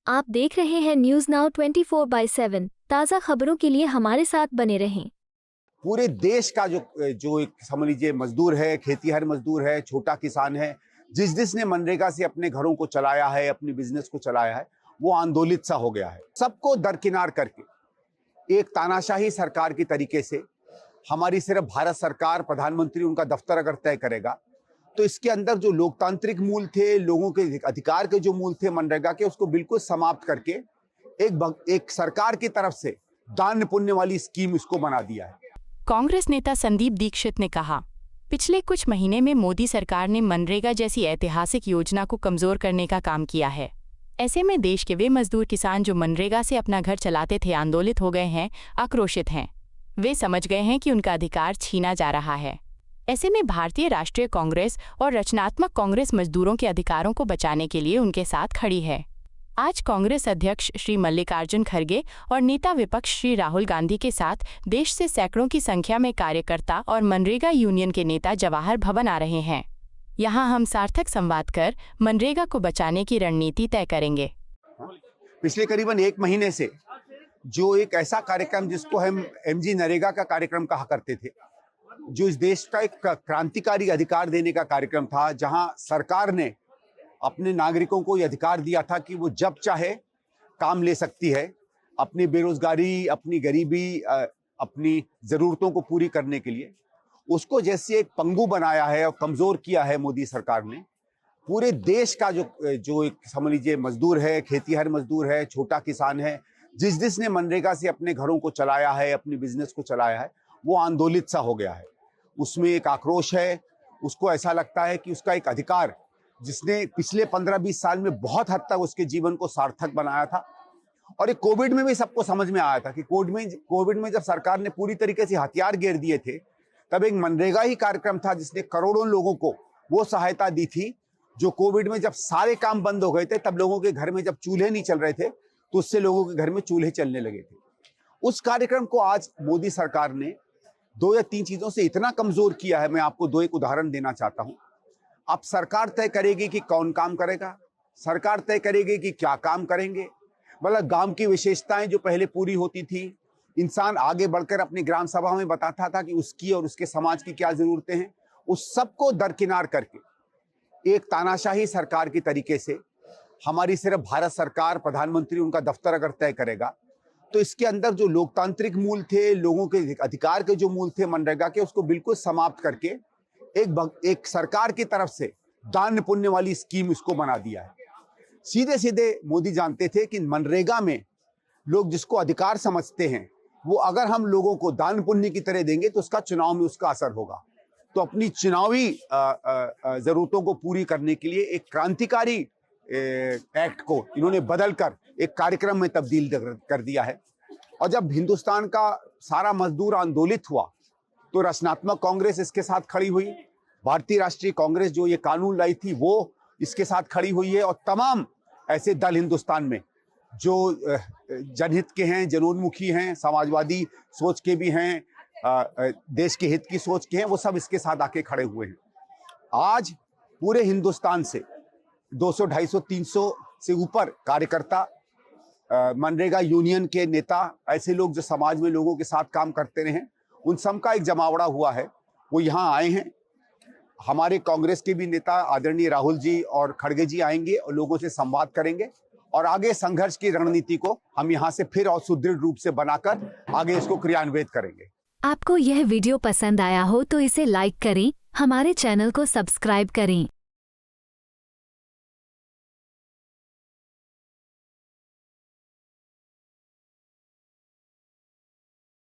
आप देख रहे हैं न्यूज नाउ 24/7 ताज़ा खबरों के लिए हमारे साथ बने रहें। पूरे देश का जो एक समझ लीजिए मजदूर है, खेतीहर मजदूर है, छोटा किसान है, जिसने मनरेगा से अपने घरों को चलाया है, अपनी बिजनेस को चलाया है, वो आंदोलित सा हो गया है। सबको दरकिनार करके एक तानाशाही सरकार की तरीके से हमारी सिर्फ भारत सरकार, प्रधानमंत्री उनका दफ्तर अगर तय करेगा, तो इसके अंदर जो लोकतांत्रिक मूल थे, लोगों के अधिकार के जो मूल थे मनरेगा के, उसको बिल्कुल समाप्त करके एक सरकार की तरफ से दान पुण्य वाली स्कीम इसको बना दिया है। कांग्रेस नेता संदीप दीक्षित ने कहा, पिछले कुछ महीने में मोदी सरकार ने मनरेगा जैसी ऐतिहासिक योजना को कमजोर करने का काम किया है। ऐसे में देश के वे मजदूर किसान जो मनरेगा से अपना घर चलाते थे आंदोलित हो गए हैं, आक्रोशित हैं। वे समझ गए हैं कि उनका अधिकार छीना जा रहा है। ऐसे में भारतीय राष्ट्रीय कांग्रेस और रचनात्मक कांग्रेस मजदूरों के अधिकारों को बचाने के लिए उनके साथ खड़ी है। आज कांग्रेस अध्यक्ष श्री मल्लिकार्जुन खड़गे और नेता विपक्ष श्री राहुल गांधी के साथ देश से सैकड़ों की संख्या में कार्यकर्ता और मनरेगा यूनियन के नेता जवाहर भवन आ रहे हैं। यहां हम सार्थक संवाद कर मनरेगा को बचाने की रणनीति तय करेंगे। पिछले करीबन एक महीने से जो एक ऐसा कार्यक्रम जिसको हम एमजी नरेगा का कार्यक्रम कहा करते थे, जो इस देश का एक क्रांतिकारी अधिकार देने का कार्यक्रम था, जहां सरकार ने अपने नागरिकों को यह अधिकार दिया था कि वो जब चाहे काम ले सकती है, अपनी बेरोजगारी, अपनी गरीबी, अपनी जरूरतों को पूरी करने के लिए। उसको जैसे एक पंगु बनाया है और कमजोर किया है मोदी सरकार ने। पूरे देश का जो एक समझ लीजिए मजदूर है, खेतीहर मजदूर है, छोटा किसान है, जिसने मनरेगा से अपने घरों को चलाया है, अपनी बिजनेस को चलाया है, वो आंदोलित सा हो गया है। उसमें एक आक्रोश है। उसको ऐसा लगता है कि उसका एक अधिकार, जिसने पिछले 15-20 साल में बहुत हद तक उसके जीवन को सार्थक बनाया था, और एक कोविड में भी सबको समझ में आया था कि कोविड में जब सरकार ने पूरी तरीके से हथियार घेर दिए थे, तब एक मनरेगा ही कार्यक्रम था जिसने करोड़ों लोगों को वो सहायता दी थी, जो कोविड में जब सारे काम बंद हो गए थे, तब लोगों के घर में जब चूल्हे नहीं चल रहे थे, तो उससे लोगों के घर में चूल्हे चलने लगे थे। उस कार्यक्रम को आज मोदी सरकार ने 2 या 3 चीजों से इतना कमजोर किया है। मैं आपको 2 एक उदाहरण देना चाहता हूं। अब सरकार तय करेगी कि कौन काम करेगा, सरकार तय करेगी कि क्या काम करेंगे। मतलब गांव की विशेषताएं जो पहले पूरी होती थी, इंसान आगे बढ़कर अपनी ग्राम सभा में बताता था कि उसकी और उसके समाज की क्या जरूरतें हैं, उस सबको दरकिनार करके एक तानाशाही सरकार की तरीके से हमारी सिर्फ भारत सरकार, प्रधानमंत्री उनका दफ्तर अगर तय करेगा, तो इसके अंदर जो लोकतांत्रिक मूल थे, लोगों के अधिकार के जो मूल थे मनरेगा के, उसको बिल्कुल समाप्त करके एक सरकार की तरफ से दान पुण्य वाली स्कीम इसको बना दिया है। सीधे सीधे मोदी जानते थे कि मनरेगा में लोग जिसको अधिकार समझते हैं, वो अगर हम लोगों को दान पुण्य की तरह देंगे तो उसका चुनाव में उसका असर होगा। तो अपनी चुनावी जरूरतों को पूरी करने के लिए एक क्रांतिकारी एक्ट को इन्होंने बदलकर एक कार्यक्रम में तब्दील कर दिया है। और जब हिंदुस्तान का सारा मजदूर आंदोलित हुआ, तो रचनात्मक कांग्रेस इसके साथ खड़ी हुई। भारतीय राष्ट्रीय कांग्रेस जो ये कानून लाई थी, वो इसके साथ खड़ी हुई है। और तमाम ऐसे दल हिंदुस्तान में जो जनहित के हैं, जनोन्मुखी हैं, समाजवादी सोच के भी हैं, देश के हित की सोच के हैं, वो सब इसके साथ आके खड़े हुए हैं। आज पूरे हिंदुस्तान से 200, 250, 300 से ऊपर कार्यकर्ता, मनरेगा यूनियन के नेता, ऐसे लोग जो समाज में लोगों के साथ काम करते रहे, उन सब का एक जमावड़ा हुआ है। वो यहाँ आए हैं। हमारे कांग्रेस के भी नेता आदरणीय राहुल जी और खड़गे जी आएंगे और लोगों से संवाद करेंगे, और आगे संघर्ष की रणनीति को हम यहाँ से फिर और सुदृढ़ रूप से बनाकर आगे इसको क्रियान्वित करेंगे। आपको यह वीडियो पसंद आया हो तो इसे लाइक करें, हमारे चैनल को सब्सक्राइब करें।